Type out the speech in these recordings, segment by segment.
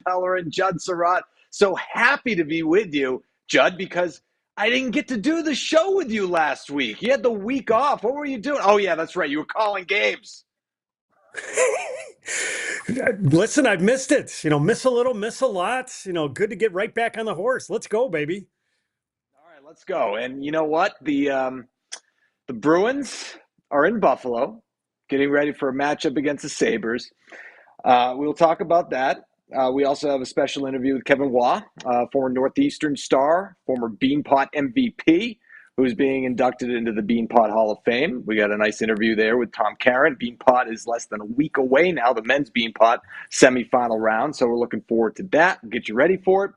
Pellerin and Judd Sirott. So happy to be with you, Judd, because I didn't get to do the show with you last week. You had the week off. What were you doing? Oh, yeah, that's right. You were calling games. Listen, I've missed it. Miss a little, miss a lot. Good to get right back on the horse. Let's go, baby. All right, let's go. And you know what? The Bruins are in Buffalo, getting ready for a matchup against the Sabres. We'll talk about that. We also have a special interview with Kevin Waugh, former Northeastern star, former Beanpot MVP, who's being inducted into the Beanpot Hall of Fame. We got a nice interview there with Tom Caron. Beanpot is less than a week away now, the men's Beanpot semifinal round, so we're looking forward to that. We'll get you ready for it.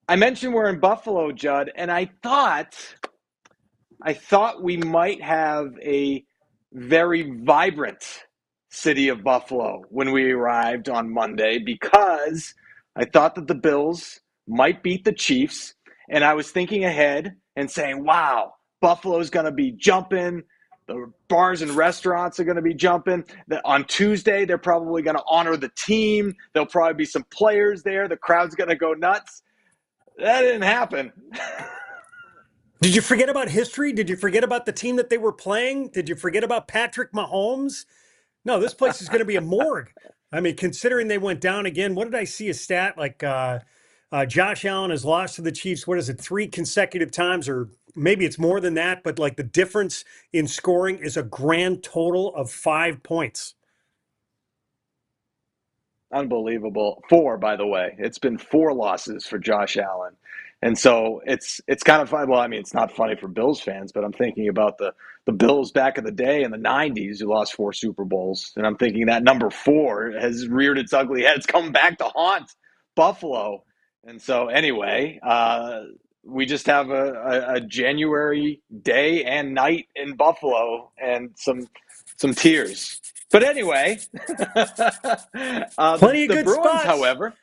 I mentioned we're in Buffalo, Judd, and I thought we might have a very vibrant city of Buffalo when we arrived on Monday because I thought that the Bills might beat the Chiefs. And I was thinking ahead and saying, wow, Buffalo's going to be jumping. The bars and restaurants are going to be jumping. On Tuesday, they're probably going to honor the team. There'll probably be some players there. The crowd's going to go nuts. That didn't happen. Did you forget about history? Did you forget about the team that they were playing? Did you forget about Patrick Mahomes? No, this place is going to be a morgue. I mean, considering they went down again, what did I see a stat like Josh Allen has lost to the Chiefs? What is it, 3 consecutive times, or maybe it's more than that? But like the difference in scoring is a grand total of 5 points. Unbelievable. 4, by the way. It's been 4 losses for Josh Allen. And so it's kind of fun. Well, I mean, it's not funny for Bills fans, but I'm thinking about the Bills back in the day in the 90s who lost 4 Super Bowls. And I'm thinking that number 4 has reared its ugly head. It's come back to haunt Buffalo. And so anyway, we just have a January day and night in Buffalo and some tears. But anyway, Plenty of the good Bruins, spots. however,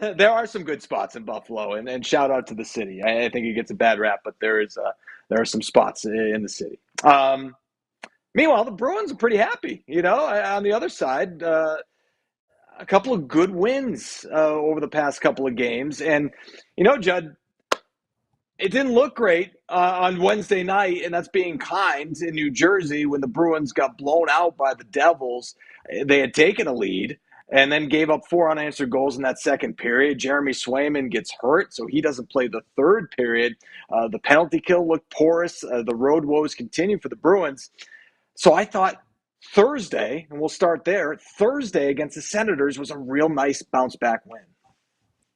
there are some good spots in Buffalo, and shout out to the city. I think it gets a bad rap, but there are some spots in the city. Meanwhile, the Bruins are pretty happy. On the other side, a couple of good wins over the past couple of games, and Judd, it didn't look great on Wednesday night, and that's being kind, in New Jersey when the Bruins got blown out by the Devils. They had taken a lead and then gave up 4 unanswered goals in that second period. Jeremy Swayman gets hurt, so he doesn't play the third period. The penalty kill looked porous. The road woes continue for the Bruins. So I thought Thursday, and we'll start there, Thursday against the Senators was a real nice bounce back win.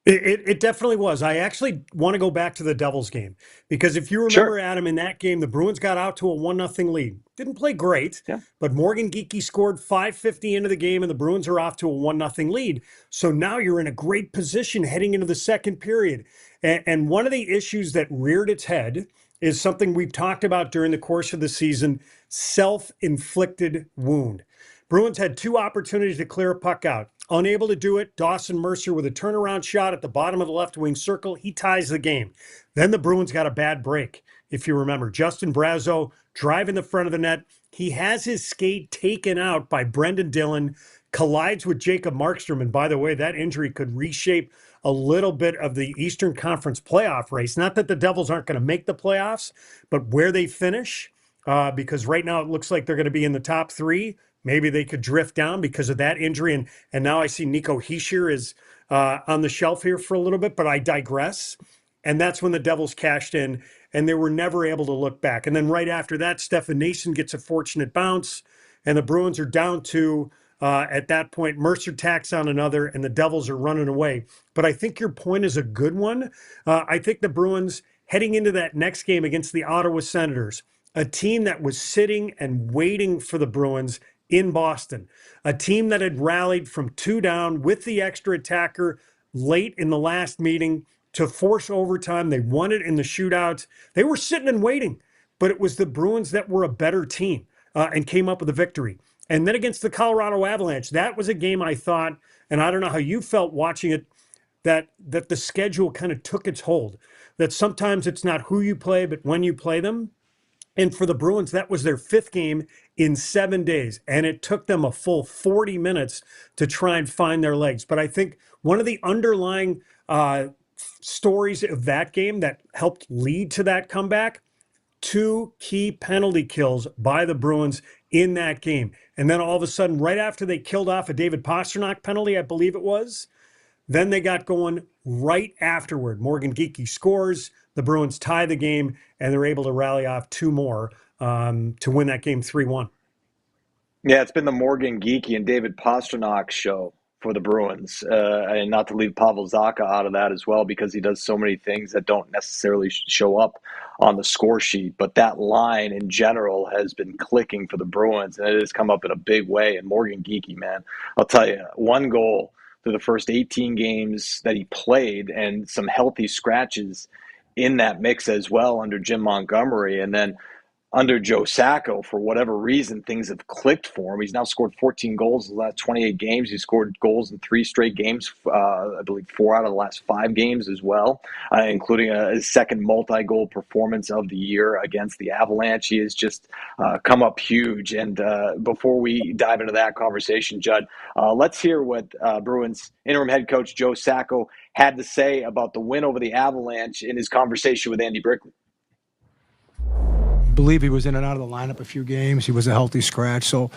It definitely was. I actually want to go back to the Devils game because if you remember, Sure. Adam, in that game, the Bruins got out to a 1-0 lead. Didn't play great, Yeah. but Morgan Geekie scored 5:50 into the game, and the Bruins are off to a 1-0 lead. So now you're in a great position heading into the second period. And one of the issues that reared its head is something we've talked about during the course of the season: self-inflicted wound. Bruins had 2 opportunities to clear a puck out. Unable to do it, Dawson Mercer with a turnaround shot at the bottom of the left wing circle. He ties the game. Then the Bruins got a bad break, if you remember. Justin Brazeau driving the front of the net. He has his skate taken out by Brendan Dillon, collides with Jacob Markstrom. And by the way, that injury could reshape a little bit of the Eastern Conference playoff race. Not that the Devils aren't going to make the playoffs, but where they finish, because right now it looks like they're going to be in the top 3. Maybe they could drift down because of that injury. And now I see Nico Hischier is on the shelf here for a little bit, but I digress. And that's when the Devils cashed in, and they were never able to look back. And then right after that, Stefan Nason gets a fortunate bounce, and the Bruins are down 2. At that point, Mercer tacks on another, and the Devils are running away. But I think your point is a good one. I think the Bruins, heading into that next game against the Ottawa Senators, a team that was sitting and waiting for the Bruins in Boston, a team that had rallied from 2 down with the extra attacker late in the last meeting to force overtime. They won it in the shootout. They were sitting and waiting, but it was the Bruins that were a better team and came up with a victory. And then against the Colorado Avalanche, that was a game I thought, and I don't know how you felt watching it, that the schedule kind of took its hold. That sometimes it's not who you play, but when you play them. And for the Bruins, that was their 5th game in 7 days. And it took them a full 40 minutes to try and find their legs. But I think one of the underlying stories of that game that helped lead to that comeback, 2 key penalty kills by the Bruins in that game. And then all of a sudden, right after they killed off a David Pastrnak penalty, I believe it was, then they got going right afterward. Morgan Geekie scores, the Bruins tie the game, and they're able to rally off 2 more to win that game 3-1. Yeah, it's been the Morgan Geekie and David Pastrnak show for the Bruins, and not to leave Pavel Zacha out of that as well, because he does so many things that don't necessarily show up on the score sheet. But that line in general has been clicking for the Bruins, and it has come up in a big way. And Morgan Geekie, man, I'll tell you, 1 goal through the first 18 games that he played, and some healthy scratches in that mix as well under Jim Montgomery. And then under Joe Sacco, for whatever reason, things have clicked for him. He's now scored 14 goals in the last 28 games. He's scored goals in 3 straight games, I believe 4 out of the last 5 games as well, including his second multi-goal performance of the year against the Avalanche. He has just come up huge. And before we dive into that conversation, Judd, let's hear what Bruins interim head coach Joe Sacco had to say about the win over the Avalanche in his conversation with Andy Brickley. Believe he was in and out of the lineup a few games. He was a healthy scratch. So,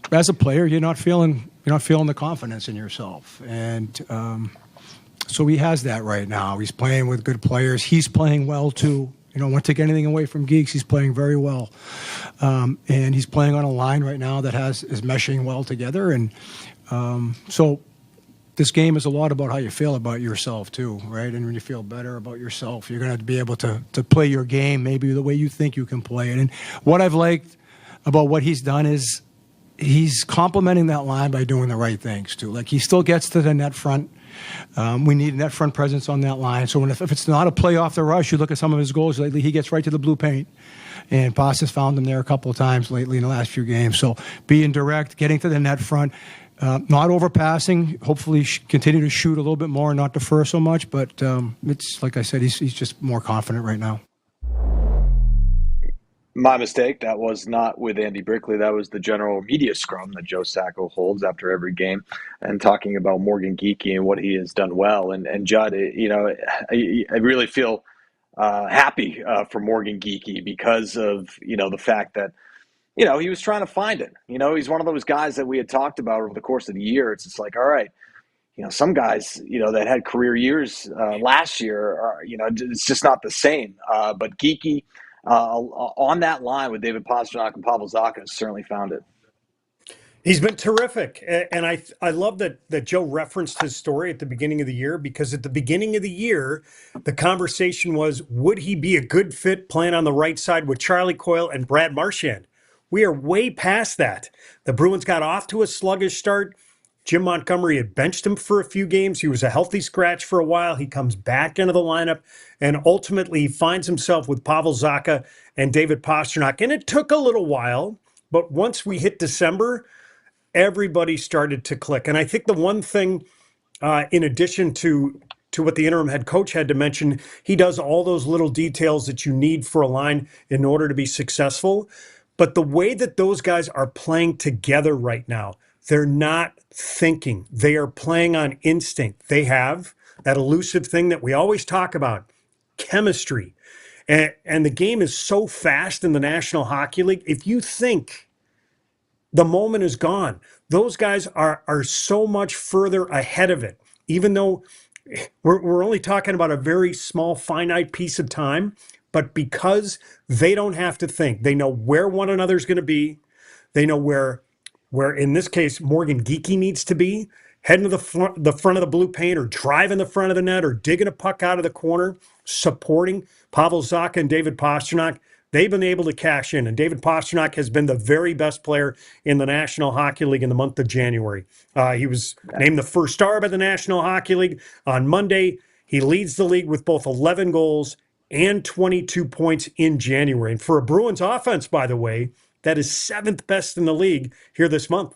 as a player, you're not feeling the confidence in yourself. And so he has that right now. He's playing with good players. He's playing well, too. I won't take anything away from Geeks. He's playing very well. And he's playing on a line right now that is meshing well together. And so this game is a lot about how you feel about yourself, too, right? And when you feel better about yourself, you're going to be able to play your game maybe the way you think you can play it. And what I've liked about what he's done is he's complementing that line by doing the right things, too. Like, he still gets to the net front. We need net front presence on that line. So if it's not a play off the rush, you look at some of his goals lately, he gets right to the blue paint. And Pasta's found him there a couple of times lately in the last few games. So being direct, getting to the net front, not overpassing, hopefully continue to shoot a little bit more and not defer so much. But it's like I said, he's just more confident right now. My mistake. That was not with Andy Brickley. That was the general media scrum that Joe Sacco holds after every game, and talking about Morgan Geekie and what he has done well. And Judd, I really feel happy for Morgan Geekie because of the fact that he was trying to find it. He's one of those guys that we had talked about over the course of the year. It's just like, all right, some guys, that had career years last year, it's just not the same. But Geekie on that line with David Pastrnak and Pavel Zacha has certainly found it. He's been terrific. And I love that Joe referenced his story at the beginning of the year, because at the beginning of the year, the conversation was, would he be a good fit playing on the right side with Charlie Coyle and Brad Marchand? We are way past that. The Bruins got off to a sluggish start. Jim Montgomery had benched him for a few games. He was a healthy scratch for a while. He comes back into the lineup, and ultimately finds himself with Pavel Zacha and David Pastrnak. And it took a little while, but once we hit December, everybody started to click. And I think the one thing, in addition to what the interim head coach had to mention, he does all those little details that you need for a line in order to be successful. But the way that those guys are playing together right now, they're not thinking. They are playing on instinct. They have that elusive thing that we always talk about, chemistry. And the game is so fast in the National Hockey League. If you think the moment is gone, those guys are so much further ahead of it. Even though we're only talking about a very small, finite piece of time, but because they don't have to think, they know where one another's going to be. They know where in this case Morgan Geekie needs to be, heading to the front of the blue paint, or driving the front of the net, or digging a puck out of the corner, supporting Pavel Zacha and David Pastrnak. They've been able to cash in, and David Pastrnak has been the very best player in the National Hockey League in the month of January. He was named the first star by the National Hockey League on Monday. He leads the league with both 11 goals and 22 points in January. And for a Bruins offense, by the way, that is 7th best in the league here this month.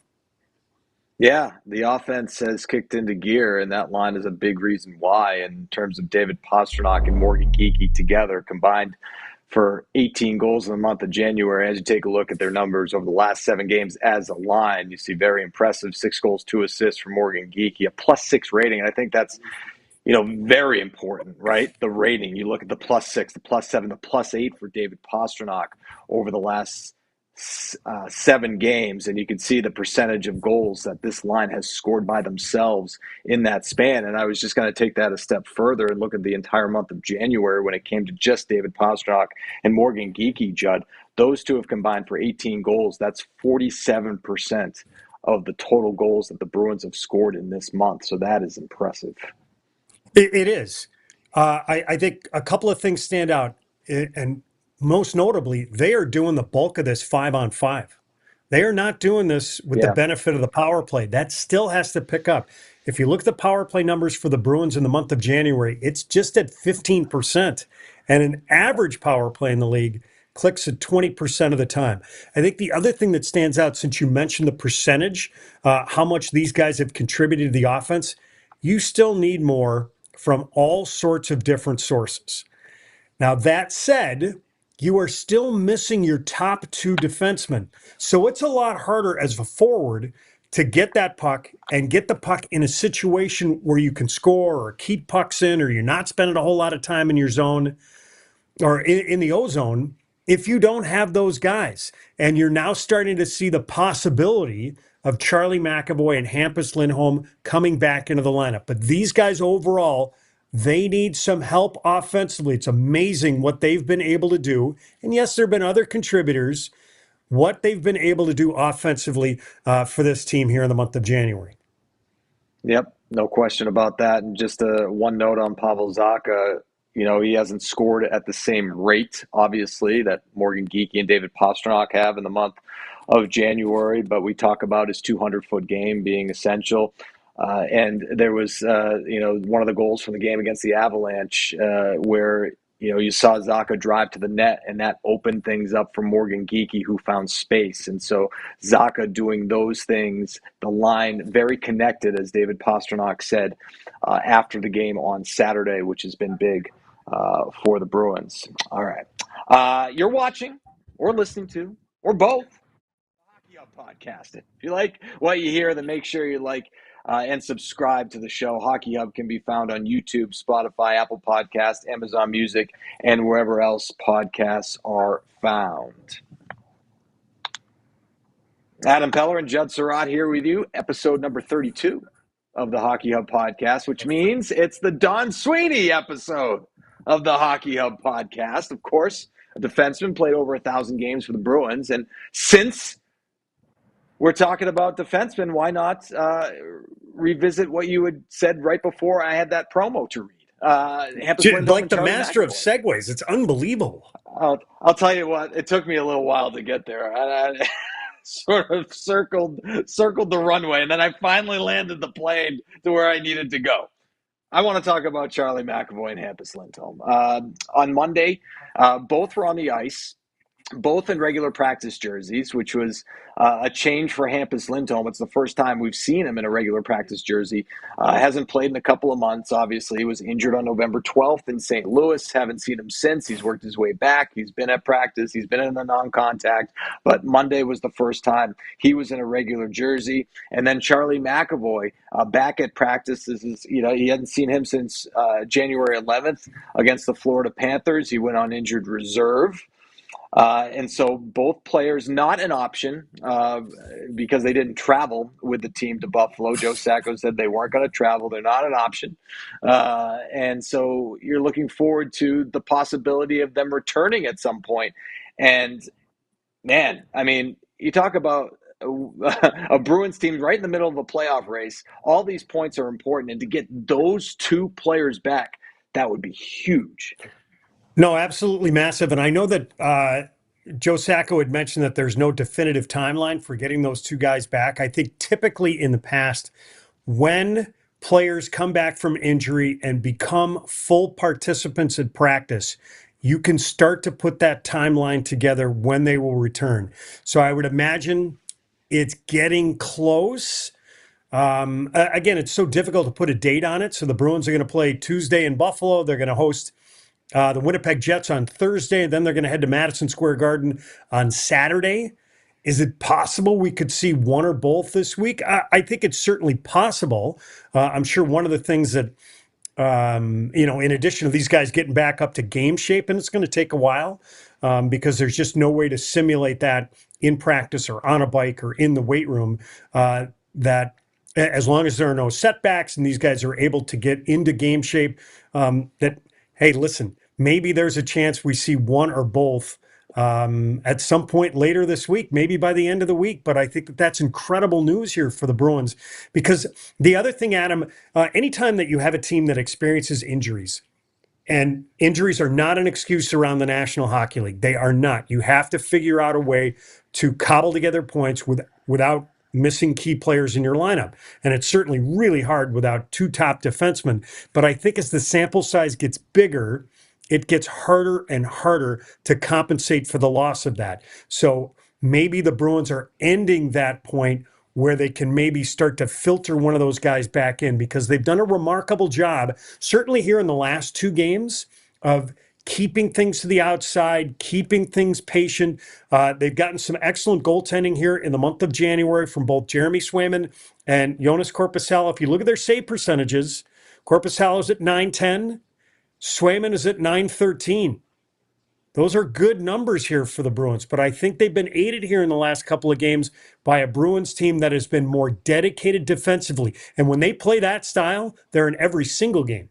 Yeah, the offense has kicked into gear, and that line is a big reason why. In terms of David Pastrnak and Morgan Geekie together, combined for 18 goals in the month of January. As you take a look at their numbers over the last 7 games as a line, you see very impressive 6 goals, 2 assists for Morgan Geekie, a +6 rating. And I think that's, very important, right? The rating. You look at the +6, the +7, the +8 for David Pastrnak over the last 7 games, and you can see the percentage of goals that this line has scored by themselves in that span. And I was just going to take that a step further and look at the entire month of January when it came to just David Pastrnak and Morgan Geekie, Judd. Those two have combined for 18 goals. That's 47% of the total goals that the Bruins have scored in this month. So that is impressive. It is. I think a couple of things stand out, and most notably, they are doing the bulk of this 5-on-5. They are not doing this with the benefit of the power play. That still has to pick up. If you look at the power play numbers for the Bruins in the month of January, it's just at 15%. And an average power play in the league clicks at 20% of the time. I think the other thing that stands out, since you mentioned the percentage, how much these guys have contributed to the offense, you still need more from all sorts of different sources. Now, that said, you are still missing your top 2 defensemen. So it's a lot harder as a forward to get that puck and get the puck in a situation where you can score or keep pucks in, or you're not spending a whole lot of time in your zone or in the O-zone if you don't have those guys. And you're now starting to see the possibility of Charlie McAvoy and Hampus Lindholm coming back into the lineup. But these guys overall, they need some help offensively. It's amazing what they've been able to do. And yes, there have been other contributors, what they've been able to do offensively for this team here in the month of January. Yep, no question about that. And just one note on Pavel Zacha, he hasn't scored at the same rate, obviously, that Morgan Geekie and David Pastrnak have in the month of January, but we talk about his 200-foot game being essential. And there was, one of the goals from the game against the Avalanche where, you saw Zacha drive to the net, and that opened things up for Morgan Geekie, who found space. And so Zacha doing those things, the line very connected, as David Pastrnak said after the game on Saturday, which has been big for the Bruins. All right. You're watching or listening to, or both, the Hockey Hub podcast. If you like what you hear, then make sure you like and subscribe to the show. Hockey Hub can be found on YouTube, Spotify, Apple Podcasts, Amazon Music, and wherever else podcasts are found. Adam Pellerin and Judd Sirott here with you, episode number 32 of the Hockey Hub podcast, which means it's the Don Sweeney episode of the Hockey Hub podcast. Of course, a defenseman, played over 1,000 games for the Bruins, and since we're talking about defensemen, why not revisit what you had said right before I had that promo to read? Like the master of segues. It's unbelievable. I'll tell you what, it took me a little while to get there. I sort of circled the runway, and then I finally landed the plane to where I needed to go. I want to talk about Charlie McAvoy and Hampus Lindholm. On Monday, both were on the ice, both in regular practice jerseys, which was a change for Hampus Lindholm. It's the first time we've seen him in a regular practice jersey. Hasn't played in a couple of months, obviously. He was injured on November 12th in St. Louis. Haven't seen him since. He's worked his way back. He's been at practice. He's been in the non-contact. But Monday was the first time he was in a regular jersey. And then Charlie McAvoy back at practice. He hadn't seen him since January 11th against the Florida Panthers. He went on injured reserve. And so both players not an option because they didn't travel with the team to Buffalo. Joe Sacco said they weren't going to travel. They're not an option. And so you're looking forward to the possibility of them returning at some point. And, man, I mean, you talk about a Bruins team right in the middle of a playoff race. All these points are important. And to get those two players back, that would be huge. No, absolutely massive. And I know that Joe Sacco had mentioned that there's no definitive timeline for getting those two guys back. I think typically in the past, when players come back from injury and become full participants in practice, you can start to put that timeline together when they will return. So I would imagine it's getting close. Again, it's so difficult to put a date on it. So the Bruins are going to play Tuesday in Buffalo. They're going to host the Winnipeg Jets on Thursday. Then they're going to head to Madison Square Garden on Saturday. Is it possible we could see one or both this week? I think it's certainly possible. I'm sure one of the things that, in addition to these guys getting back up to game shape, and it's going to take a while because there's just no way to simulate that in practice or on a bike or in the weight room, that as long as there are no setbacks and these guys are able to get into game shape, that, hey, listen, maybe there's a chance we see one or both at some point later this week, maybe by the end of the week. But I think that that's incredible news here for the Bruins, because the other thing, Adam, anytime that you have a team that experiences injuries, and injuries are not an excuse around the National Hockey League. They are not. You have to figure out a way to cobble together points without missing key players in your lineup. And it's certainly really hard without two top defensemen. But I think as the sample size gets bigger, it gets harder and harder to compensate for the loss of that. So maybe the Bruins are ending that point where they can maybe start to filter one of those guys back in, because they've done a remarkable job, certainly here in the last two games, of keeping things to the outside, keeping things patient. They've gotten some excellent goaltending here in the month of January from both Jeremy Swayman and Jonas Korpisalo. If you look at their save percentages, Korpisalo's at .910, Swayman is at .913. Those are good numbers here for the Bruins, but I think they've been aided here in the last couple of games by a Bruins team that has been more dedicated defensively. And when they play that style, they're in every single game.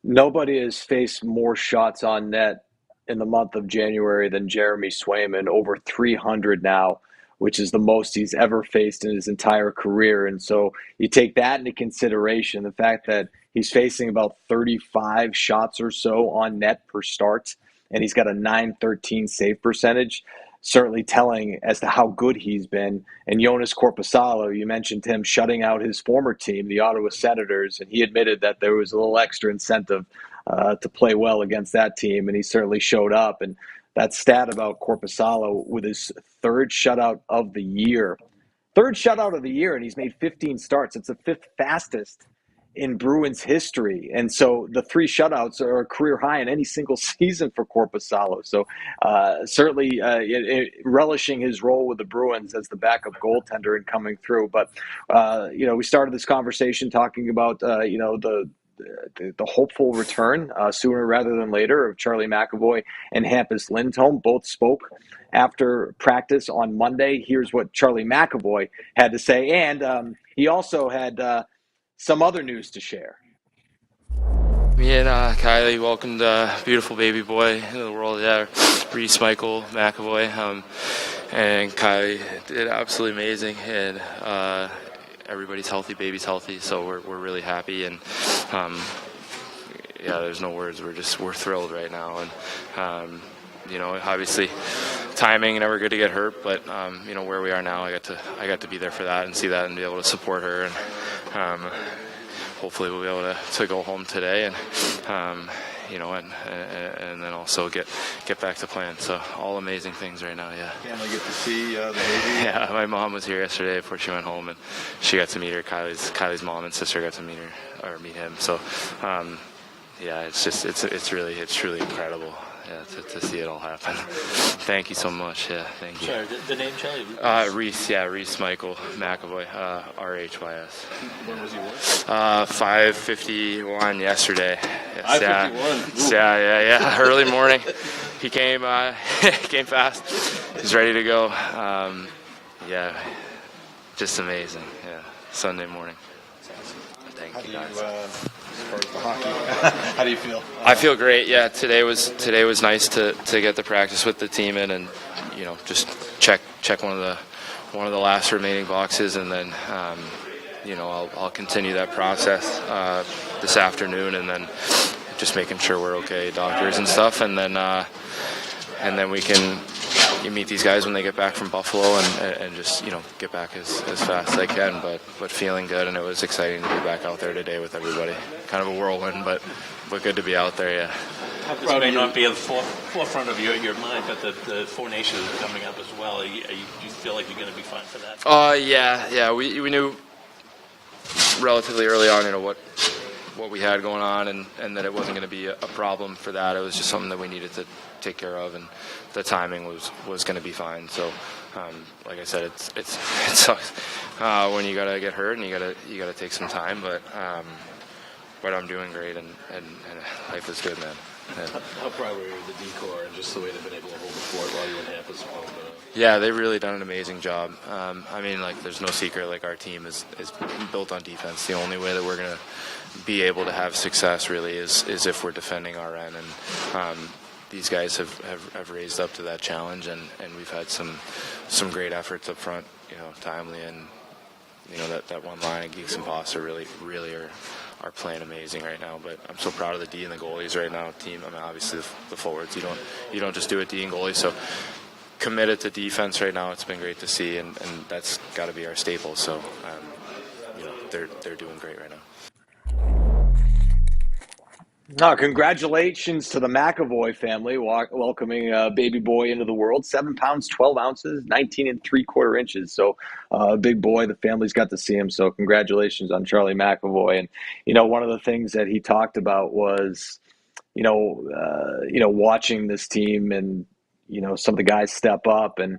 Nobody has faced more shots on net in the month of January than Jeremy Swayman, over 300 now, which is the most he's ever faced in his entire career. And so you take that into consideration, the fact that he's facing about 35 shots or so on net per start, and he's got a .913 save percentage, certainly telling as to how good he's been. And Jonas Korpisalo, you mentioned him shutting out his former team, the Ottawa Senators, and he admitted that there was a little extra incentive to play well against that team, and he certainly showed up. And that stat about Korpisalo with his third shutout of the year, and he's made 15 starts. It's the fifth fastest in Bruins history. And so the three shutouts are a career high in any single season for Korpisalo. So certainly relishing his role with the Bruins as the backup goaltender and coming through. But, we started this conversation talking about, the hopeful return sooner rather than later of Charlie McAvoy and Hampus Lindholm. Both spoke after practice on Monday. Here's what Charlie McAvoy had to say. And he also had some other news to share. Me and Kylie welcomed a beautiful baby boy into the world. Yeah, Reese Michael McAvoy, and Kylie did absolutely amazing. And everybody's healthy, baby's healthy, so we're really happy. And there's no words. We're thrilled right now. And obviously, timing never good to get hurt, but where we are now, I got to be there for that and see that and be able to support her. And hopefully we'll be able to go home today and and then also get back to playing. So all amazing things right now. Yeah. Can I get to see the baby? Yeah, my mom was here yesterday before she went home, and she got to meet her. Kylie's mom and sister got to meet him. So it's truly incredible. Yeah, to see it all happen. Thank you so much. Yeah, thank you. Sorry, the name, Charlie? Reese Michael McAvoy, RHYS. When was he born? 5:51 yesterday. Yes, 5:51. Yeah. Early morning. He came fast. He's ready to go. Just amazing. Yeah, Sunday morning. Thank you, guys. How do you feel? I feel great. Yeah, today was nice to get the practice with the team in, and just check one of the last remaining boxes, and then I'll continue that process this afternoon, and then just making sure we're okay, doctors and stuff, and then we can meet these guys when they get back from Buffalo and just get back as fast as I can, but feeling good, and it was exciting to be back out there today with everybody. Kind of a whirlwind, but good to be out there. Yeah. This may not be at the forefront of your mind, but the Four Nations is coming up as well. You feel like you're going to be fine for that? Yeah. We knew relatively early on, what we had going on, and that it wasn't going to be a problem for that. It was just something that we needed to take care of, and the timing was going to be fine. So, like I said, it sucks when you gotta get hurt and you gotta take some time, but I'm doing great, and life is good, man. How proud were you of the decor and just the way they've been able to hold the fort while you and Hampus both? Yeah, they've really done an amazing job. I mean, like, there's no secret. Like, our team is built on defense. The only way that we're gonna be able to have success really is if we're defending our end, and these guys have raised up to that challenge, and we've had some great efforts up front. Timely, and that one line of Geeks and Boss are really are playing amazing right now. But I'm so proud of the D and the goalies right now. Team, I mean, obviously the forwards. You don't just do it, D and goalies. So committed to defense right now. It's been great to see, and that's got to be our staple. So they're doing great right now. Congratulations to the McAvoy family welcoming baby boy into the world. 7 pounds, 12 ounces, 19 3/4 inches. So big boy, the family's got to see him. So congratulations on Charlie McAvoy. And, one of the things that he talked about was, watching this team and, some of the guys step up. And,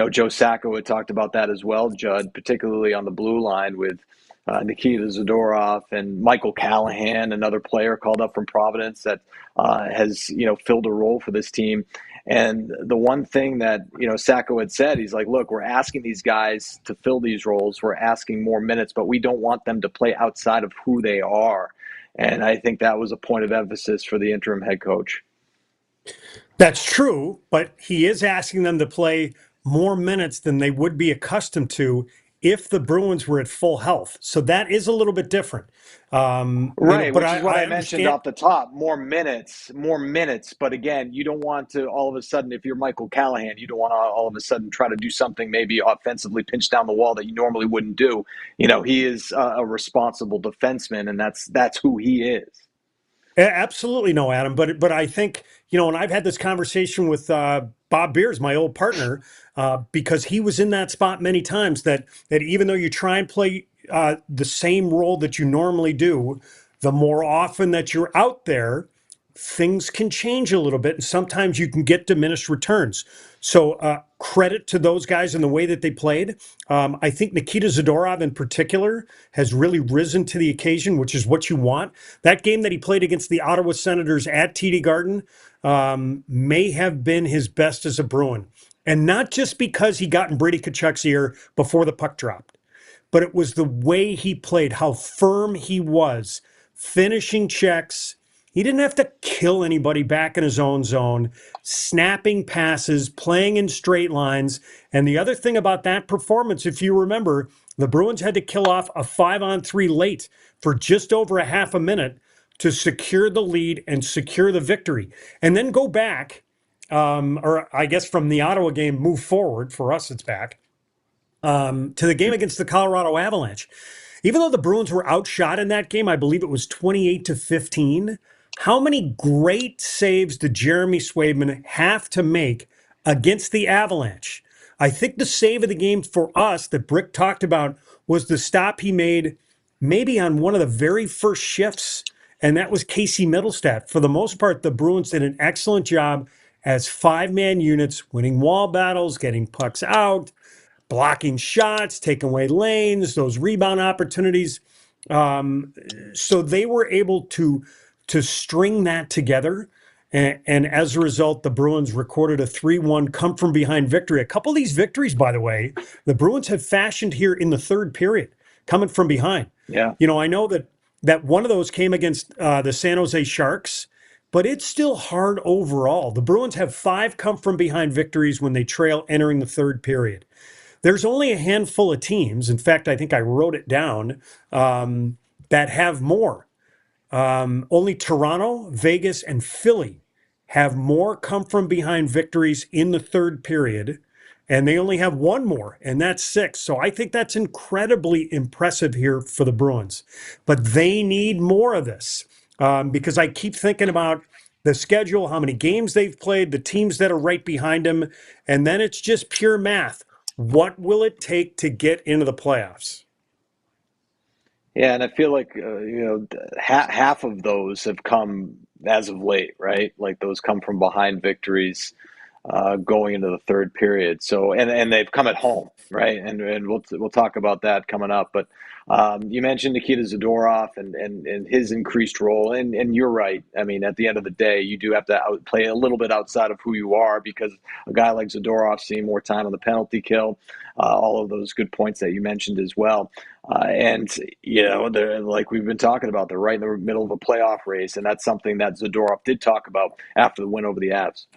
Joe Sacco had talked about that as well, Judd, particularly on the blue line with Nikita Zadorov and Michael Callahan, another player called up from Providence that has, filled a role for this team. And the one thing that, Sacco had said, he's like, look, we're asking these guys to fill these roles. We're asking more minutes, but we don't want them to play outside of who they are. And I think that was a point of emphasis for the interim head coach. That's true, but he is asking them to play more minutes than they would be accustomed to if the Bruins were at full health. So that is a little bit different. Right, but which is what I mentioned understand. off the top. More minutes. But again, you don't want to all of a sudden, if you're Michael Callahan, you don't want to all of a sudden try to do something maybe offensively pinch down the wall that you normally wouldn't do. He is a responsible defenseman, and that's who he is. Absolutely no, Adam. But I think, and I've had this conversation with Bob Beers, my old partner, because he was in that spot many times, that even though you try and play the same role that you normally do, the more often that you're out there, things can change a little bit, and sometimes you can get diminished returns. So credit to those guys in the way that they played. I think Nikita Zadorov in particular has really risen to the occasion, which is what you want. That game that he played against the Ottawa Senators at TD Garden may have been his best as a Bruin. And not just because he got in Brady Tkachuk's ear before the puck dropped, but it was the way he played, how firm he was, finishing checks. He didn't have to kill anybody back in his own zone, snapping passes, playing in straight lines. And the other thing about that performance, if you remember, the Bruins had to kill off a 5-on-3 late for just over a half a minute to secure the lead and secure the victory. And then go back, or I guess from the Ottawa game, move forward. For us, it's back, to the game against the Colorado Avalanche. Even though the Bruins were outshot in that game, I believe it was 28-15. How many great saves did Jeremy Swayman have to make against the Avalanche? I think the save of the game for us that Brick talked about was the stop he made maybe on one of the very first shifts, and that was Casey Middlestat. For the most part, the Bruins did an excellent job as 5-man units, winning wall battles, getting pucks out, blocking shots, taking away lanes, those rebound opportunities. So they were able to string that together. And as a result, the Bruins recorded a 3-1 come-from-behind victory. A couple of these victories, by the way, the Bruins have fashioned here in the third period, coming from behind. Yeah. I know that one of those came against the San Jose Sharks, but it's still hard overall. The Bruins have 5 come-from-behind victories when they trail entering the third period. There's only a handful of teams, in fact, I think I wrote it down, that have more. Only Toronto, Vegas, and Philly have more come-from-behind victories in the third period, and they only have one more, and that's 6. So I think that's incredibly impressive here for the Bruins. But they need more of this because I keep thinking about the schedule, how many games they've played, the teams that are right behind them, and then it's just pure math. What will it take to get into the playoffs? Yeah, and I feel like half of those have come as of late, right? Like those come from behind victories going into the third period. So and they've come at home, right? And we'll talk about that coming up. But you mentioned Nikita Zadorov and his increased role, and you're right. I mean, at the end of the day, you do have to play a little bit outside of who you are because a guy like Zadorov seeing more time on the penalty kill, all of those good points that you mentioned as well. And they're like we've been talking about, they're right in the middle of a playoff race, and that's something that Zadorov did talk about after the win over the Avs.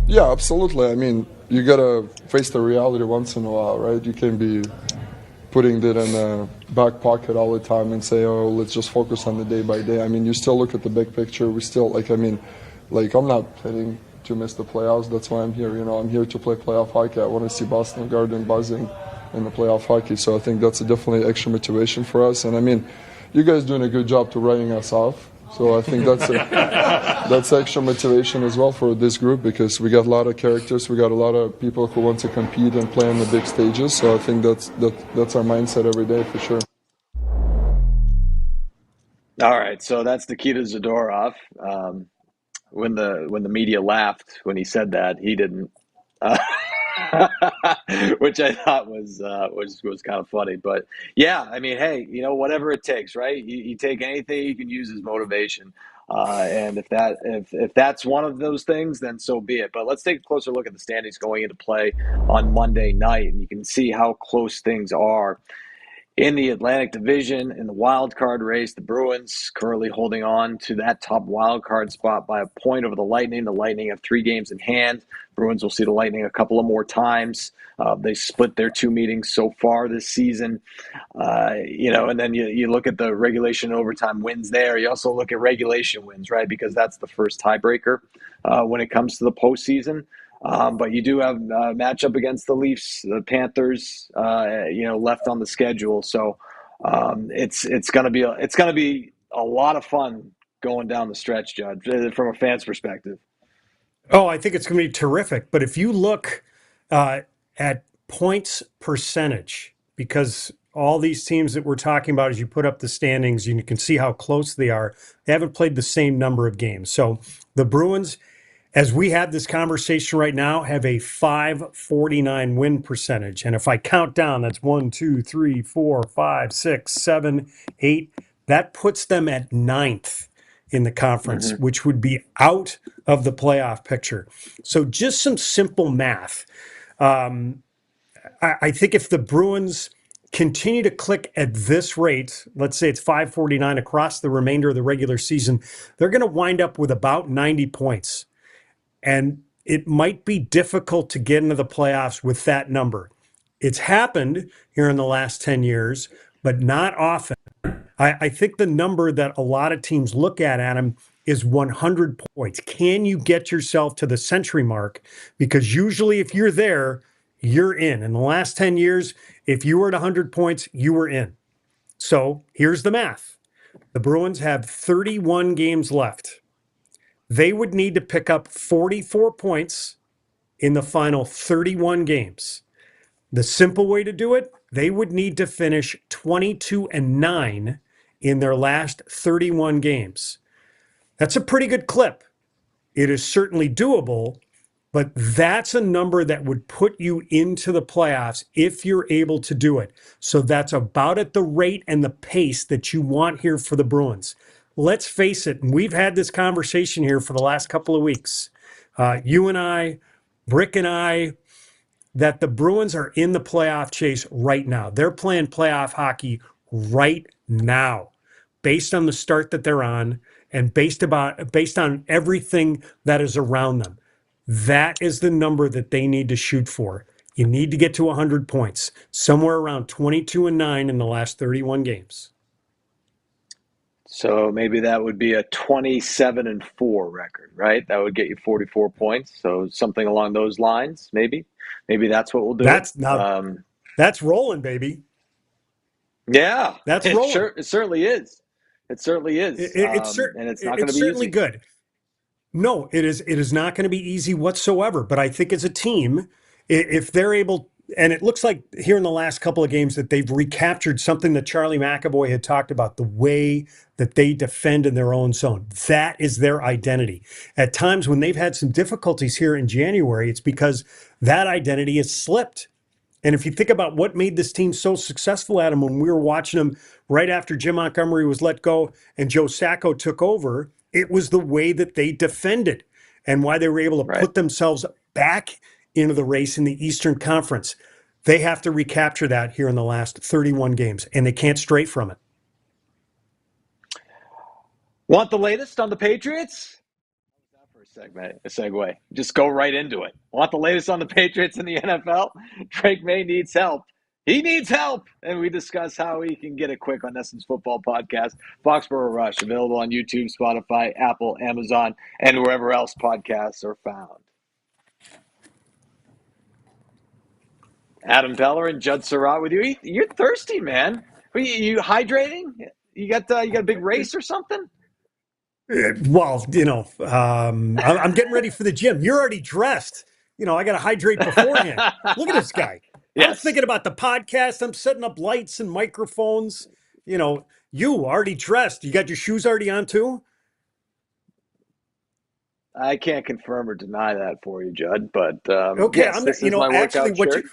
Yeah, absolutely. I mean, you gotta face the reality once in a while, right? You can't be putting it in the back pocket all the time and say, oh, let's just focus on the day by day. I mean, you still look at the big picture. We still, I'm not heading to miss the playoffs. That's why I'm here. I'm here to play playoff hockey. I want to see Boston Garden buzzing in the playoff hockey. So I think that's definitely extra motivation for us. And I mean, you guys doing a good job to writing us off. So I think that's extra motivation as well for this group because we got a lot of characters, we got a lot of people who want to compete and play on the big stages. So I think that's our mindset every day for sure. All right, so that's Nikita Zadorov. When the media laughed when he said that, he didn't, which I thought was kind of funny. But yeah, I mean, hey, whatever it takes, right? You take anything you can use as motivation, and if that's one of those things, then so be it. But let's take a closer look at the standings going into play on Monday night, and you can see how close things are. In the Atlantic Division, in the wild card race, the Bruins currently holding on to that top wild card spot by a point over the Lightning. The Lightning have 3 games in hand. Bruins will see the Lightning a couple of more times. They split their 2 meetings so far this season. And then you look at the regulation and overtime wins there. You also look at regulation wins, right? Because that's the first tiebreaker when it comes to the postseason. But you do have a matchup against the Leafs, the Panthers, left on the schedule. So it's gonna be a lot of fun going down the stretch, Judd, from a fan's perspective. Oh, I think it's going to be terrific. But if you look at points percentage, because all these teams that we're talking about, as you put up the standings, you can see how close they are. They haven't played the same number of games. So the Bruins, as we have this conversation right now, have a .549 win percentage. And if I count down, that's 1, 2, 3, 4, 5, 6, 7, 8. That puts them at 9th in the conference, which would be out of the playoff picture. So just some simple math. I think if the Bruins continue to click at this rate, let's say it's .549 across the remainder of the regular season, they're going to wind up with about 90 points. And it might be difficult to get into the playoffs with that number. It's happened here in the last 10 years, but not often. I think the number that a lot of teams look at, Adam, is 100 points. Can you get yourself to the century mark? Because usually if you're there, you're in. In the last 10 years, if you were at 100 points, you were in. So here's the math. The Bruins have 31 games left. They would need to pick up 44 points in the final 31 games. The simple way to do it, they would need to finish 22-9 in their last 31 games. That's a pretty good clip. It is certainly doable, but that's a number that would put you into the playoffs if you're able to do it. So that's about at the rate and the pace that you want here for the Bruins. Let's face it, and we've had this conversation here for the last couple of weeks. You and I, Brick and I, that the Bruins are in the playoff chase right now. They're playing playoff hockey right now, based on the start that they're on and based on everything that is around them. That is the number that they need to shoot for. You need to get to 100 points, somewhere around 22-9 in the last 31 games. So maybe that would be a 27-4 record, right? That would get you 44 points. So something along those lines, maybe. Maybe that's what we'll do. That's rolling, baby. Yeah, that's rolling. It certainly is. It certainly is. And it's not going to be certainly easy. Good. No, it is not going to be easy whatsoever. But I think as a team, if they're able And it looks like here in the last couple of games that they've recaptured something that Charlie McAvoy had talked about, the way that they defend in their own zone. That is their identity. At times when they've had some difficulties here in January, it's because that identity has slipped. And if you think about what made this team so successful, Adam, when we were watching them right after Jim Montgomery was let go and Joe Sacco took over, it was the way that they defended and why they were able to put themselves back into the race in the Eastern Conference. They have to recapture that here in the last 31 games, and they can't stray from it. Want the latest on the Patriots? For a segue. Just go right into it. Want the latest on the Patriots in the NFL? Drake May needs help. He needs help. And we discuss how he can get it quick on Essence Football Podcast. Foxborough Rush, available on YouTube, Spotify, Apple, Amazon, and wherever else podcasts are found. Adam Pellerin and Judd Sirott with you. You're thirsty, man. Are you hydrating? You got a big race or something? Well, I'm getting ready for the gym. You're already dressed. I got to hydrate beforehand. Look at this guy. Yes. I'm thinking about the podcast. I'm setting up lights and microphones. You already dressed. You got your shoes already on too? I can't confirm or deny that for you, Judd. But okay, yes, this is my actually, workout shirt.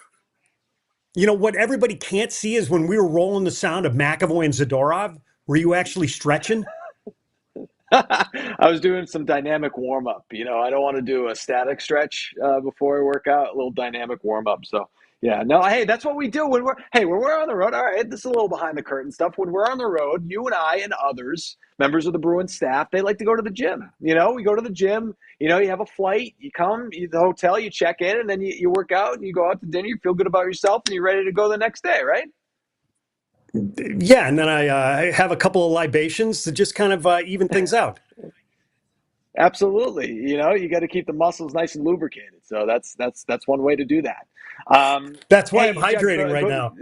What everybody can't see is when we were rolling the sound of McAvoy and Zadorov. Were you actually stretching? I was doing some dynamic warm up. I don't want to do a static stretch before I work out. A little dynamic warm up. So yeah, no. Hey, that's what we do when we're on the road. All right, this is a little behind the curtain stuff. When we're on the road, you and I and others, members of the Bruins staff, they like to go to the gym. We go to the gym. You have a flight. You come, the hotel, you check in, and then you work out, and you go out to dinner. You feel good about yourself, and you're ready to go the next day, right? Yeah, and then I have a couple of libations to just kind of even things out. Absolutely. You got to keep the muscles nice and lubricated. So that's one way to do that. That's why I'm hydrating right now.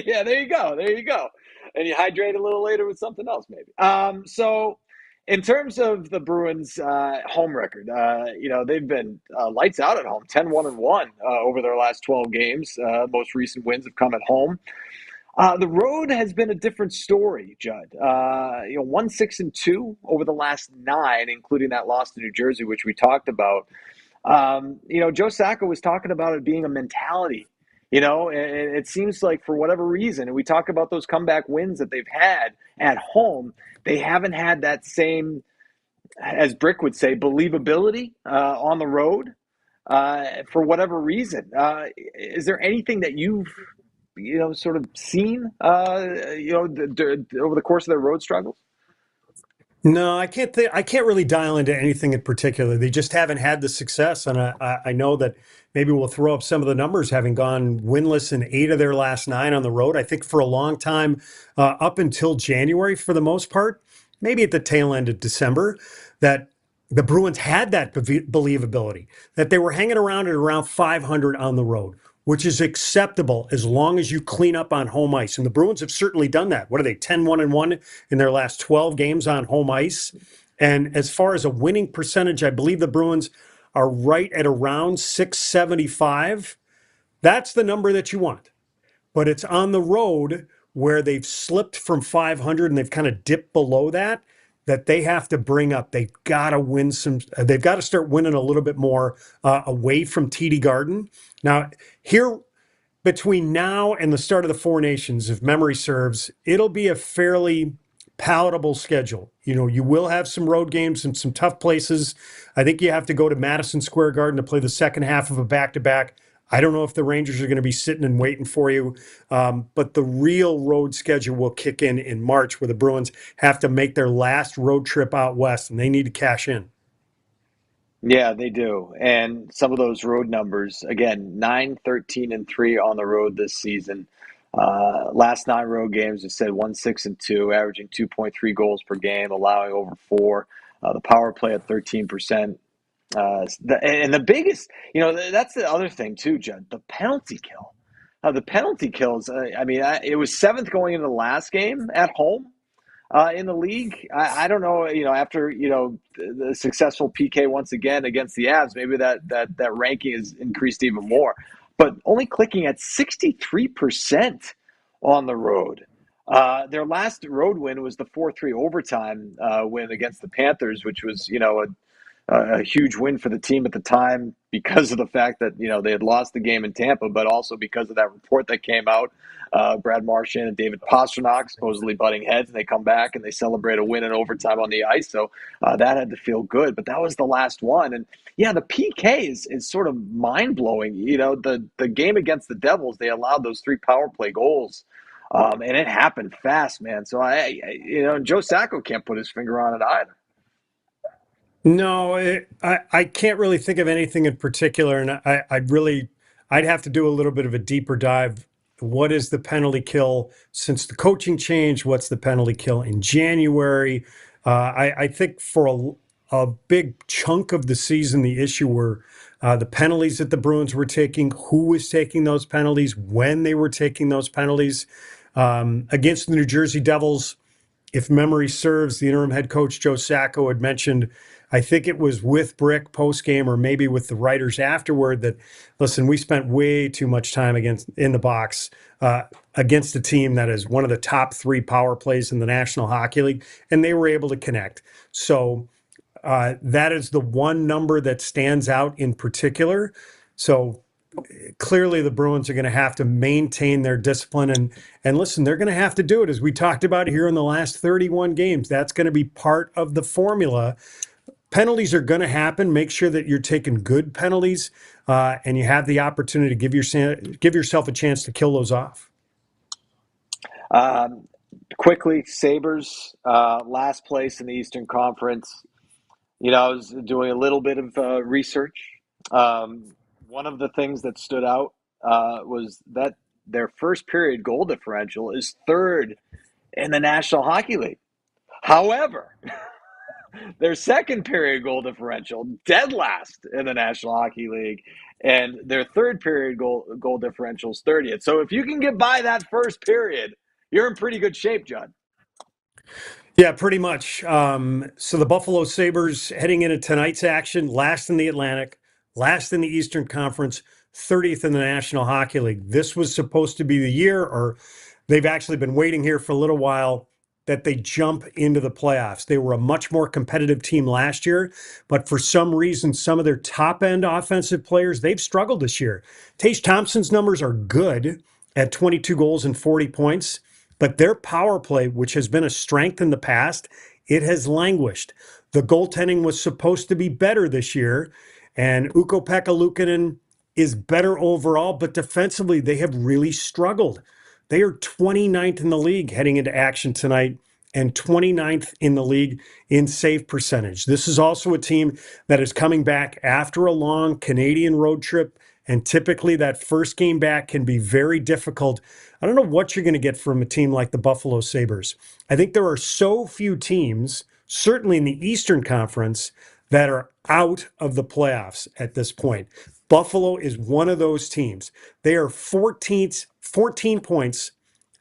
Yeah, there you go. And you hydrate a little later with something else, maybe. So in terms of the Bruins' home record, they've been lights out at home, 10-1-1 over their last 12 games. Most recent wins have come at home. The road has been a different story, Judd. 1-6-2 over the last 9, including that loss to New Jersey, which we talked about. Joe Sacco was talking about it being a mentality. It seems like for whatever reason, and we talk about those comeback wins that they've had at home, they haven't had that same, as Brick would say, believability on the road for whatever reason. Is there anything that you've sort of seen, over the course of their road struggles? No, I can't. I can't really dial into anything in particular. They just haven't had the success, and I know that maybe we'll throw up some of the numbers, having gone winless in 8 of their last 9 on the road. I think for a long time, up until January, for the most part, maybe at the tail end of December, that the Bruins had that believability, that they were hanging around at around 500 on the road, which is acceptable as long as you clean up on home ice. And the Bruins have certainly done that. What are they, 10-1-1 in their last 12 games on home ice? And as far as a winning percentage, I believe the Bruins are right at around 675. That's the number that you want. But it's on the road where they've slipped from 500 and they've kind of dipped below that they have to bring up. They've got to win they've got to start winning a little bit more away from TD Garden. Now, here between now and the start of the Four Nations, if memory serves, it'll be a fairly palatable schedule. You will have some road games and some tough places. I think you have to go to Madison Square Garden to play the second half of a back-to-back. I don't know if the Rangers are going to be sitting and waiting for you, but the real road schedule will kick in March, where the Bruins have to make their last road trip out west, and they need to cash in. Yeah, they do. And some of those road numbers, again, 9-13-3 on the road this season. Last 9 road games, it said 1-6-2, averaging 2.3 goals per game, allowing over 4. The power play at 13%. And the biggest, that's the other thing too, Judd, the penalty kill. The penalty kills, it was 7th going into the last game at home in the league. I don't know, after, the successful PK once again against the Avs, maybe that ranking is increased even more. but only clicking at 63% on the road. Their last road win was the 4-3 overtime win against the Panthers, which was, a huge win for the team at the time because of the fact that, they had lost the game in Tampa, but also because of that report that came out. Brad Marchand and David Pastrnak supposedly butting heads, and they come back and they celebrate a win in overtime on the ice. So that had to feel good, but that was the last one. And yeah, the PK is sort of mind blowing. The game against the Devils, they allowed those 3 power play goals. And it happened fast, man. So Joe Sacco can't put his finger on it either. No, I can't really think of anything in particular, and I'd have to do a little bit of a deeper dive. What is the penalty kill since the coaching change? What's the penalty kill in January? I think for a big chunk of the season, the issue were the penalties that the Bruins were taking, who was taking those penalties, when they were taking those penalties. Against the New Jersey Devils, if memory serves, the interim head coach Joe Sacco had mentioned, I think it was with Brick post-game or maybe with the writers afterward, that, listen, we spent way too much time in the box against a team that is one of the top 3 power plays in the National Hockey League, and they were able to connect. So that is the one number that stands out in particular. So clearly the Bruins are going to have to maintain their discipline, and listen, they're going to have to do it, as we talked about here in the last 31 games. That's going to be part of the formula. Penalties are going to happen. Make sure that you're taking good penalties, and you have the opportunity to give yourself a chance to kill those off. Quickly, Sabres, last place in the Eastern Conference. I was doing a little bit of research. One of the things that stood out was that their first period goal differential is 3rd in the National Hockey League. However, their second period goal differential, dead last in the National Hockey League, and their third period goal differential is 30th. So if you can get by that first period, you're in pretty good shape, Judd. Yeah, pretty much. So the Buffalo Sabres heading into tonight's action, last in the Atlantic, last in the Eastern Conference, 30th in the National Hockey League. This was supposed to be the year, or they've actually been waiting here for a little while, that they jump into the playoffs. They were a much more competitive team last year, but for some reason, some of their top-end offensive players, they've struggled this year. Tage Thompson's numbers are good at 22 goals and 40 points, but their power play, which has been a strength in the past, it has languished. The goaltending was supposed to be better this year, and Ukko-Pekka Luukkonen is better overall, but defensively, they have really struggled. They are 29th in the league heading into action tonight and 29th in the league in save percentage. This is also a team that is coming back after a long Canadian road trip, and typically that first game back can be very difficult. I don't know what you're going to get from a team like the Buffalo Sabres. I think there are so few teams, certainly in the Eastern Conference, that are out of the playoffs at this point. Buffalo is one of those teams. They are 14 points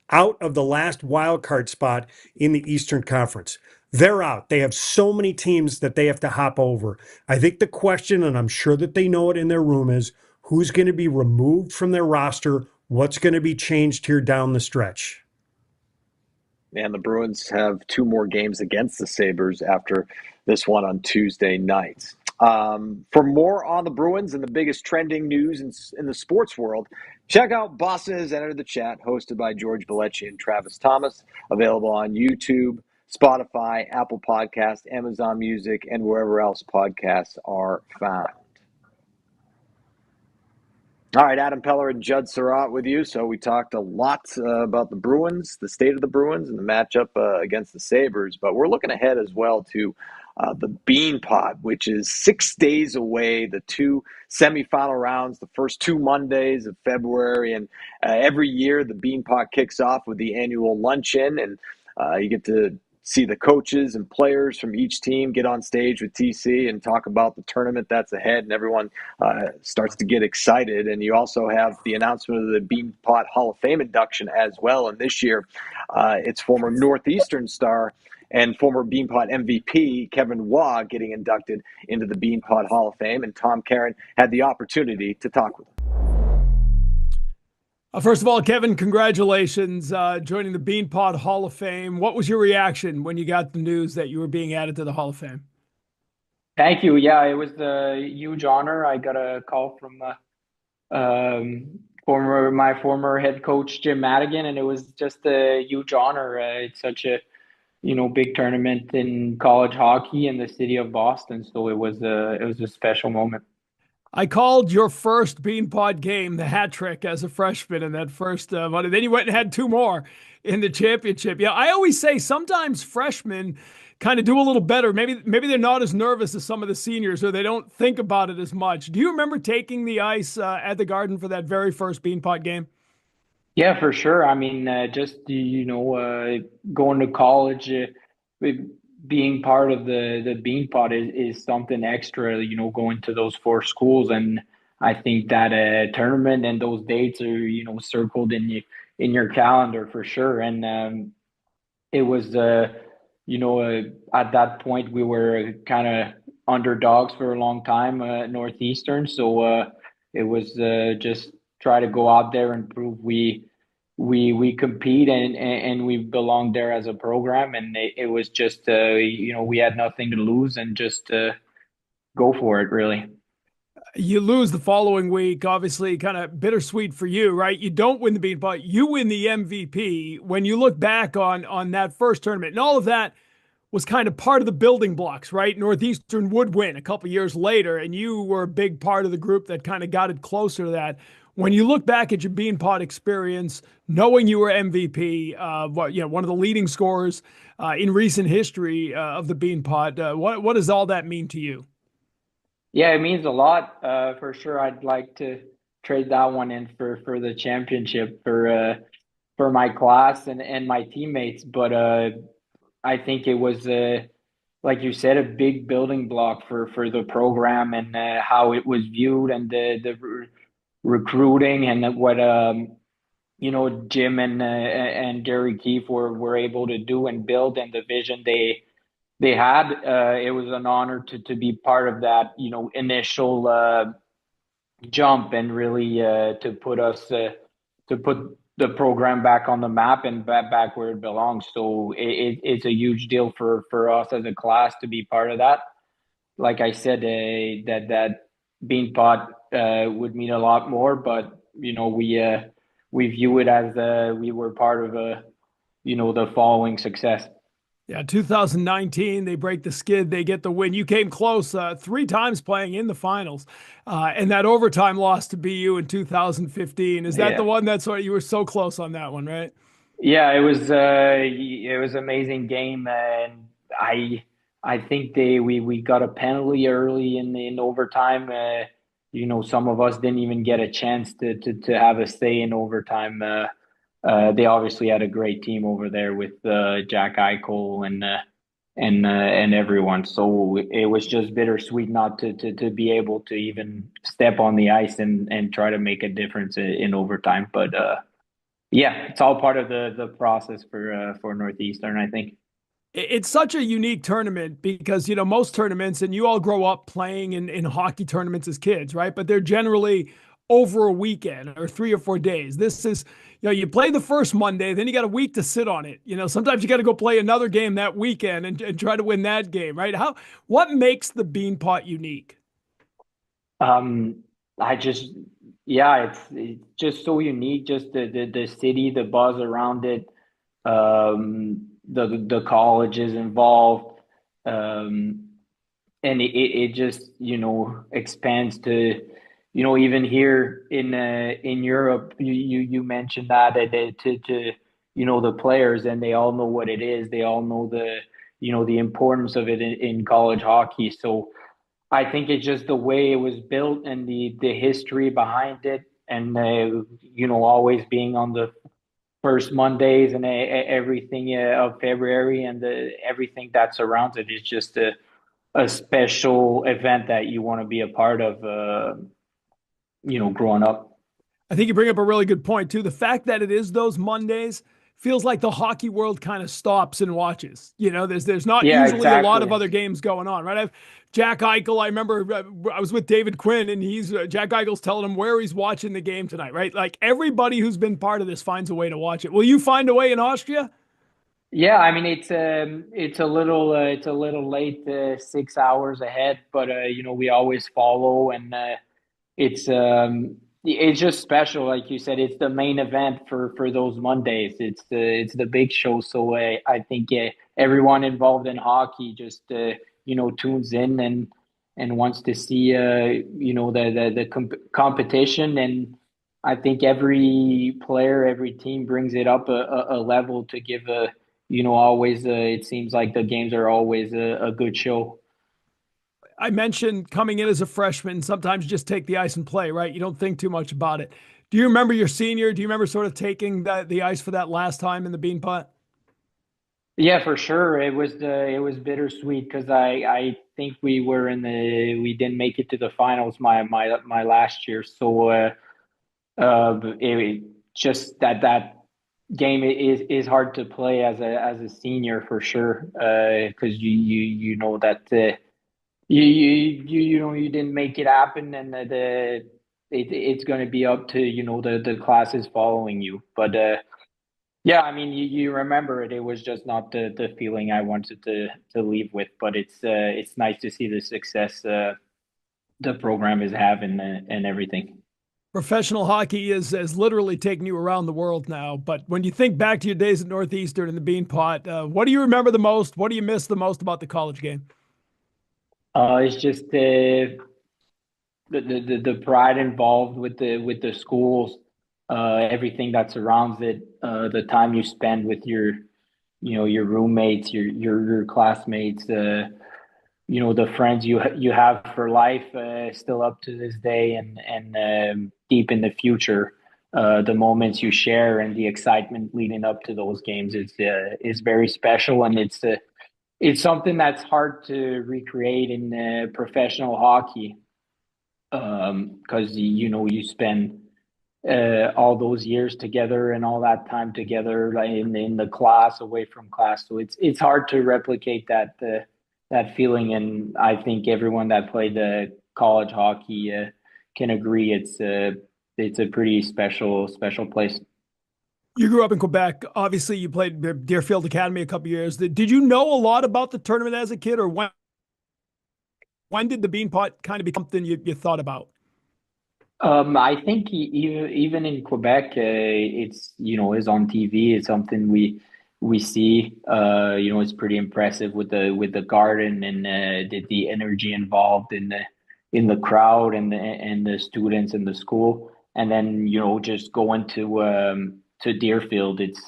out of the last wild card spot in the Eastern Conference. They're out. They have so many teams that they have to hop over. I think the question, and I'm sure that they know it in their room, is who's going to be removed from their roster? What's going to be changed here down the stretch? And the Bruins have 2 more games against the Sabres after this one on Tuesday night. For more on the Bruins and the biggest trending news in the sports world, check out Boston Has Entered the Chat, hosted by George Bellecci and Travis Thomas, available on YouTube, Spotify, Apple Podcasts, Amazon Music, and wherever else podcasts are found. All right, Adam Pellerin and Judd Sirott with you. So we talked a lot about the Bruins, the state of the Bruins, and the matchup against the Sabres. But we're looking ahead as well to the Beanpot, which is 6 days away, the 2 semifinal rounds, the first 2 Mondays of February. And every year the Beanpot kicks off with the annual luncheon, and you get to see the coaches and players from each team get on stage with TC and talk about the tournament that's ahead, and everyone starts to get excited. And you also have the announcement of the Beanpot Hall of Fame induction as well. And this year, it's former Northeastern star and former Beanpot MVP Kevin Waugh getting inducted into the Beanpot Hall of Fame. And Tom Caron had the opportunity to talk with him. First of all, Kevin, congratulations joining the Beanpot Hall of Fame. What was your reaction when you got the news that you were being added to the Hall of Fame? Thank you. Yeah, it was a huge honor. I got a call from my former head coach Jim Madigan, and it was just a huge honor. It's such a big tournament in college hockey in the city of Boston, so it was a special moment. I called your first Beanpot game the hat trick as a freshman in that first Monday. Then you went and had two more in the championship. Yeah, I always say sometimes freshmen kind of do a little better. Maybe they're not as nervous as some of the seniors, or they don't think about it as much. Do you remember taking the ice at the Garden for that very first Beanpot game? Yeah, for sure. I mean, just going to college, being part of the Beanpot is something extra. Going to those four schools, and I think that tournament and those dates are circled in your calendar for sure. And it was at that point we were kind of underdogs for a long time at Northeastern, so it was just try to go out there and prove we compete and we belong there as a program, and it was just we had nothing to lose and just go for it, really. You lose the following week, obviously kind of bittersweet for you, right? You don't win the Beanpot, you win the MVP. When you look back on that first tournament, and all of that was kind of part of the building blocks, right? Northeastern would win a couple years later, and you were a big part of the group that kind of got it closer to that. When you look back at your Beanpot experience, knowing you were MVP, one of the leading scorers in recent history of the Beanpot, what does all that mean to you? Yeah, it means a lot for sure. I'd like to trade that one in for the championship for my class and my teammates, but I think it was like you said, a big building block for the program and how it was viewed, and the recruiting, and what Jim and Gary Keefe were able to do and build, and the vision they had. It was an honor to be part of that initial jump, and really to put the program back on the map and back where it belongs. So it's a huge deal for us as a class to be part of that. Like I said, that Beanpot would mean a lot more, but we view it as we were part of the following success. Yeah, 2019, they break the skid, they get the win. You came close 3 times playing in the finals, and that overtime loss to BU in 2015. Is that the one that's what you were so close on that one, right? Yeah, it was an amazing game, and I think we got a penalty early in overtime. Some of us didn't even get a chance to have a say in overtime. They obviously had a great team over there with Jack Eichel and everyone. So it was just bittersweet not to be able to even step on the ice and try to make a difference in overtime. But yeah, it's all part of the process for Northeastern, I think. It's such a unique tournament because, most tournaments, and you all grow up playing in hockey tournaments as kids, right? But they're generally over a weekend or 3 or 4 days. This is, you play the first Monday, then you got a week to sit on it. Sometimes you got to go play another game that weekend and try to win that game, right? What makes the Beanpot unique? It's just so unique. Just the city, the buzz around it, the colleges involved, and it just expands to even here in Europe. You mentioned that to the players, and they all know what it is. They all know the importance of it in college hockey. So I think it's just the way it was built and the history behind it, and always being on the first Mondays and everything of February, and everything that surrounds it is just a special event that you want to be a part of, growing up. I think you bring up a really good point too. The fact that it is those Mondays feels like the hockey world kind of stops and watches. There's not Yeah, usually a lot of exactly. other games going on, right? Jack Eichel, I remember I was with David Quinn, and Jack Eichel's telling him where he's watching the game tonight, right? Like everybody who's been part of this finds a way to watch it. Will you find a way in Austria? Yeah, I mean it's a little late, 6 hours ahead, but we always follow, and it's it's just special, like you said. It's the main event for those Mondays. It's the big show. So I think everyone involved in hockey just tunes in and wants to see the competition. And I think every player, every team brings it up a level to give always it seems like the games are always a good show. I mentioned coming in as a freshman, sometimes you just take the ice and play, right? You don't think too much about it. Do you remember your senior? Do you remember sort of taking the ice for that last time in the Beanpot? Yeah, for sure. It was bittersweet because I think we didn't make it to the finals my last year. So it just that game is hard to play as a senior for sure, because you know that you didn't make it happen, and it's going to be up to the classes following you. But yeah, I mean you remember it. It was just not the feeling I wanted to leave with. But it's nice to see the success the program is having, and everything. Professional hockey is literally taking you around the world now. But when you think back to your days at Northeastern and the Beanpot, what do you remember the most? What do you miss the most about the college game? It's just the pride involved with the schools, everything that surrounds it, the time you spend with your roommates, your classmates, the friends you have for life, still up to this day, and deep in the future. The moments you share and the excitement leading up to those games is very special, and it's something that's hard to recreate in professional hockey, because you spend all those years together and all that time together, like in the class, away from class. So it's hard to replicate that feeling, and I think everyone that played the college hockey can agree it's a pretty special place. You grew up in Quebec. Obviously, you played Deerfield Academy a couple years. Did you know a lot about the tournament as a kid, or when did the Beanpot kind of become something you thought about? I think even in Quebec, it's is on TV. It's something we see. It's pretty impressive with the garden, and the energy involved in the crowd, and the students in the school. And then just going to Deerfield, it's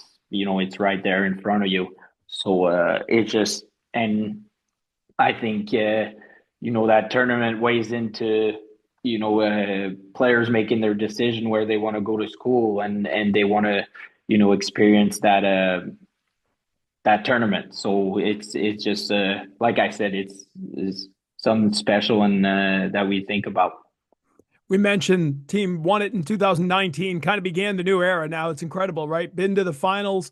right there in front of you. So it just, and I think that tournament weighs into players making their decision where they want to go to school, and they want to experience that tournament. So it's just like I said, it's something special, and that we think about. We mentioned team won it in 2019, kind of began the new era. Now it's incredible, right? Been to the finals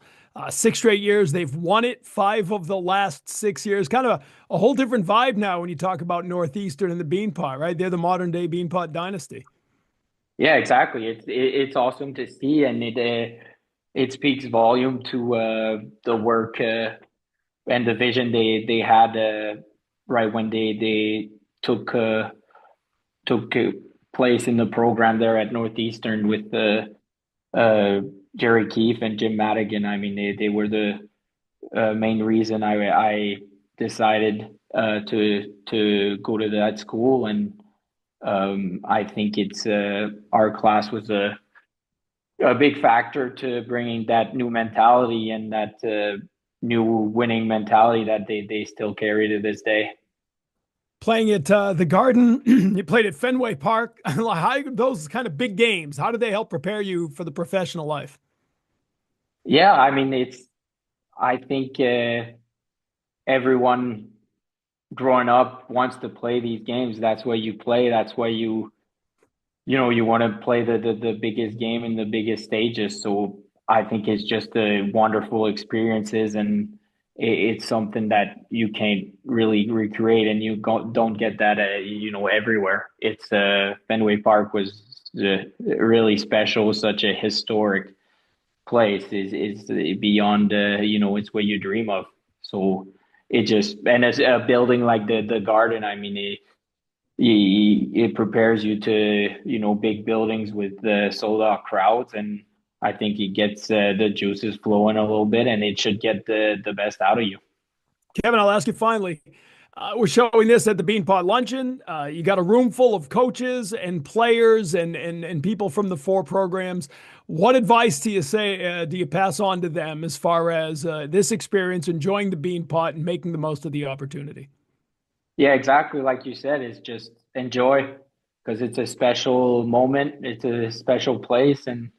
6 straight years. They've won it 5 of the last 6 years. Kind of a whole different vibe now when you talk about Northeastern and the Beanpot, right? They're the modern day Beanpot dynasty. Yeah, exactly. It's awesome to see, and it speaks volume to the work and the vision they had right when they took place in the program there at Northeastern with Jerry Keefe and Jim Madigan. I mean, they were the main reason I decided to go to that school, and I think it's our class was a big factor to bringing that new mentality and that new winning mentality that they still carry to this day. Playing at the Garden, you played at Fenway Park. Those kind of big games, how did they help prepare you for the professional life? Yeah, I mean, I think everyone growing up wants to play these games. That's why you play. That's why you want to play the biggest game in the biggest stages. So I think it's just a wonderful experiences, and it's something that you can't really recreate, and you don't get that everywhere. It's Fenway Park was really special, such a historic place. Is beyond it's what you dream of. So it just, and as a building like the Garden, I mean, it prepares you to big buildings with sold out crowds, and I think it gets the juices flowing a little bit, and it should get the best out of you. Kevin, I'll ask you finally. We're showing this at the Beanpot Luncheon. You got a room full of coaches and players and people from the 4 programs. What advice do you pass on to them as far as this experience, enjoying the Beanpot and making the most of the opportunity? Yeah, exactly. Like you said, it's just enjoy, because it's a special moment. It's a special place, and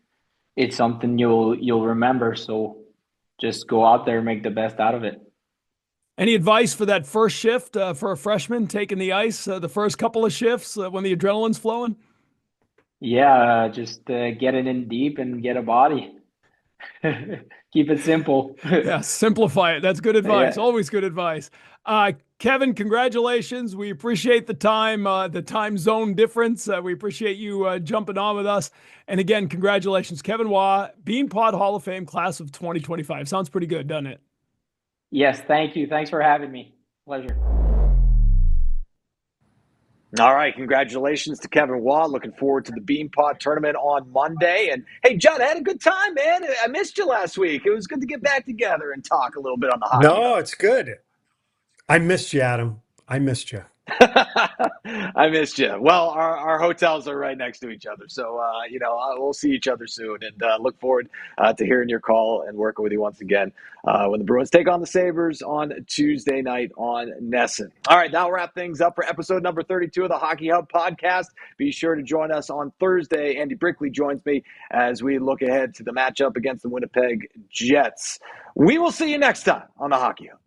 it's something you'll remember. So just go out there and make the best out of it. Any advice for that first shift for a freshman taking the ice, the first couple of shifts when the adrenaline's flowing? Yeah, just get it in deep and get a body. Keep it simple. Yeah, simplify it. That's good advice. Yeah. Always good advice. Kevin, congratulations. We appreciate the time zone difference. We appreciate you jumping on with us. And again, congratulations, Kevin Waugh, Beanpot Hall of Fame class of 2025. Sounds pretty good, doesn't it? Yes, thank you. Thanks for having me. Pleasure. All right, congratulations to Kevin Waugh. Looking forward to the Beanpot tournament on Monday. And hey, Judd, I had a good time, man. I missed you last week. It was good to get back together and talk a little bit on the hockey. No, it's good. I missed you, Adam. I missed you. I missed you. Well, our hotels are right next to each other. So, we'll see each other soon, and look forward to hearing your call and working with you once again when the Bruins take on the Sabres on Tuesday night on Nesson. All right, that'll wrap things up for episode number 32 of the Hockey Hub podcast. Be sure to join us on Thursday. Andy Brickley joins me as we look ahead to the matchup against the Winnipeg Jets. We will see you next time on the Hockey Hub.